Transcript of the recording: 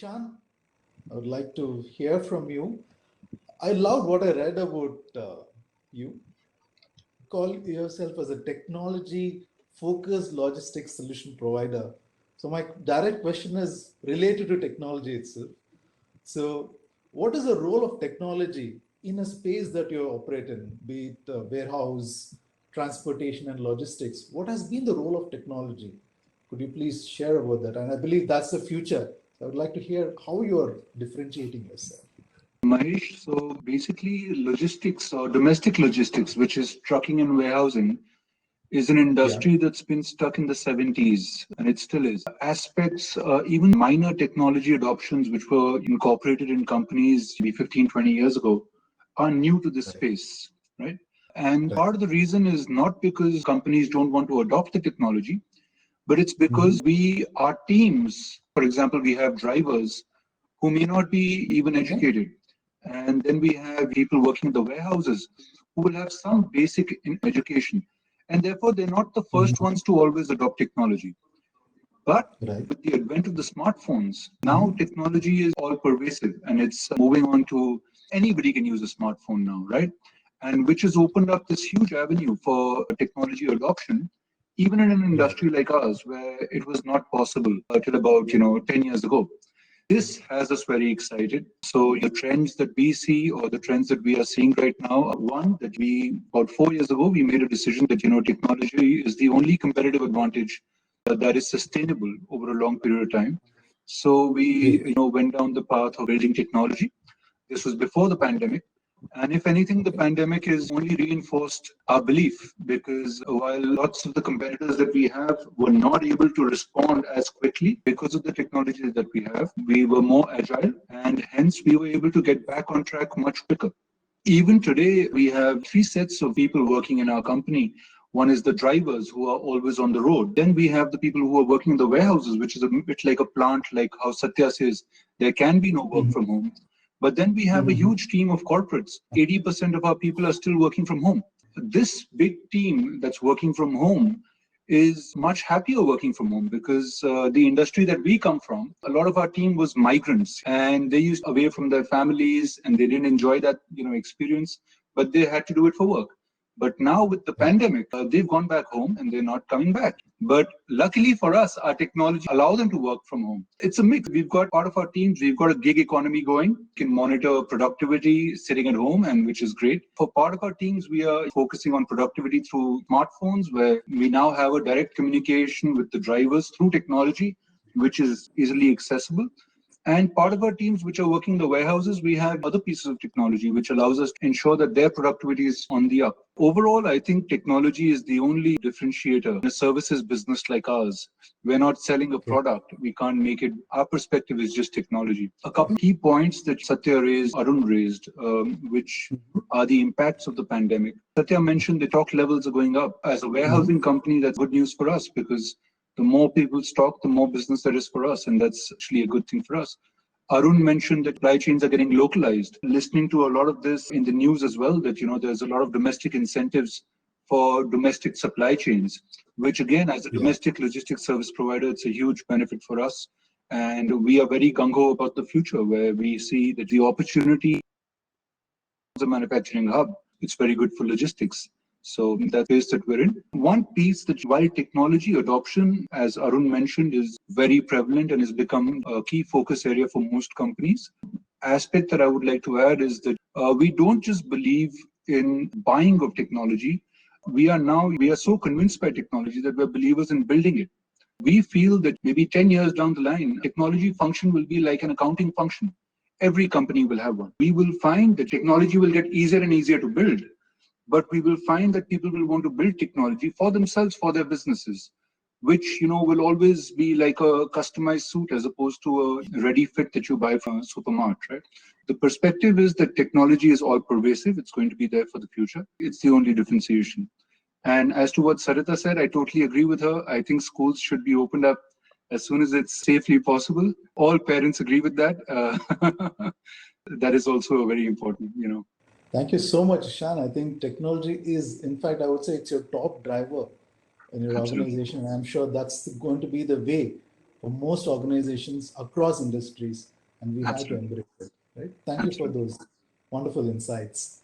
Ishan, I would like to hear from you. I loved what I read about you. Call yourself as a technology focused logistics solution provider. So, my direct question is related to technology itself. So, what is the role of technology in a space that you operate in, be it warehouse, transportation, and logistics? What has been the role of technology? Could you please share about that? And I believe that's the future. I would like to hear how you are differentiating yourself. Mahesh, so basically, logistics or domestic logistics, which is trucking and warehousing, is an Yeah. industry that's been stuck in the 70s, and it still is. Aspects, even minor technology adoptions, which were incorporated in companies maybe 15, 20 years ago, are new to this Right. space, right? And Right. part of the reason is not because companies don't want to adopt the technology, but it's Mm-hmm. because our teams, for example, we have drivers who may not be even Okay. educated. And then we have people working in the warehouses who will have some basic education. And therefore, they're not the first Mm-hmm. ones to always adopt technology. But Right. with the advent of the smartphones, now Mm-hmm. technology is all pervasive and it's moving on to anybody can use a smartphone now, right? And which has opened up this huge avenue for technology adoption, even in an Right. industry like ours, where it was not possible till about 10 years ago. This has us very excited. So the trends that we see or the trends that we are seeing right now are one that we about 4 years ago we made a decision that technology is the only competitive advantage that is sustainable over a long period of time. So we Great. went down the path of building technology. This was before the pandemic. And if anything, the Okay. pandemic has only reinforced our belief because while lots of the competitors that we have were not able to respond as quickly because of the technology that we have, we were more agile and hence we were able to get back on track much quicker. Even today, we have three sets of people working in our company. One is the drivers who are always on the road. Then we have the people who are working in the warehouses, which is a bit like a plant, like how Satya says, there can be no work from home. But then we have a Mm-hmm. huge team of corporates. 80% of our people are still working from home. This big team that's working from home is much happier working from home because the industry that we come from, a lot of our team was migrants and they used away from their families and they didn't enjoy that experience, but they had to do it for work. But now with the Right. pandemic, they've gone back home and they're not coming back. But luckily for us, our technology allows them to work from home. It's a mix. We've got part of our teams, we've got a gig economy going, can monitor productivity sitting at home, and which is great. For part of our teams, we are focusing on productivity through smartphones, where we now have a direct communication with the drivers through technology, which is easily accessible. And part of our teams which are working in the warehouses, we have other pieces of technology which allows us to ensure that their productivity is on the up. Overall, I think technology is the only differentiator in a services business like ours. We're not selling a Okay. product. We can't make it. Our perspective is just technology. A couple of key points that Satya raised, Arun raised, which are the impacts of the pandemic. Satya mentioned the stock levels are going up. As a Mm-hmm. warehousing company, that's good news for us because the more people stock, the more business there is for us. And that's actually a good thing for us. Arun mentioned that supply chains are getting localized. Listening to a lot of this in the news as well, that, there's a lot of domestic incentives for domestic supply chains, which again, as a Yeah. domestic logistics service provider, it's a huge benefit for us. And we are very gung-ho about the future where we see that the opportunity a manufacturing hub. It's very good for logistics. So that's the space that we're in. One piece that while technology adoption, as Arun mentioned, is very prevalent and has become a key focus area for most companies, aspect that I would like to add is that we don't just believe in buying of technology. We are so convinced by technology that we're believers in building it. We feel that maybe 10 years down the line, technology function will be like an accounting function. Every company will have one. We will find that technology will get easier and easier to build, but we will find that people will want to build technology for themselves, for their businesses, which will always be like a customized suit as opposed to a ready fit that you buy from a supermarket, right? The perspective is that technology is all pervasive. It's going to be there for the future. It's the only differentiation. And as to what Sarita said, I totally agree with her. I think schools should be opened up as soon as it's safely possible. All parents agree with that. That is also very important. Thank you so much, Ishan. I think technology is, in fact, I would say it's your top driver in your Absolutely. organization. And I'm sure that's going to be the way for most organizations across industries, and we have to Absolutely. embrace it. Right? Thank you for Absolutely. those wonderful insights.